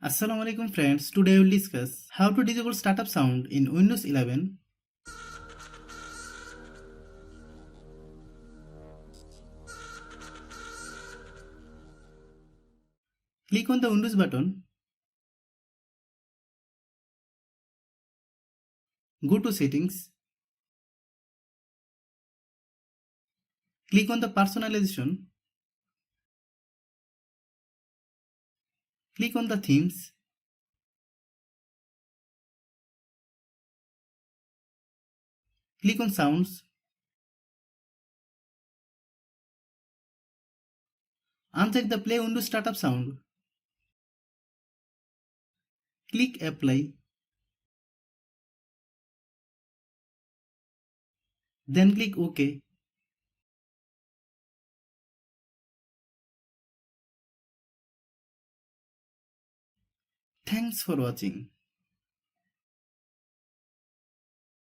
Assalamualaikum friends, today we will discuss how to disable startup sound in Windows 11. Click on the Windows button, go to settings, click on the personalization, click on the themes, click on sounds, uncheck the play Windows startup sound, click apply, then click OK. Thanks for watching.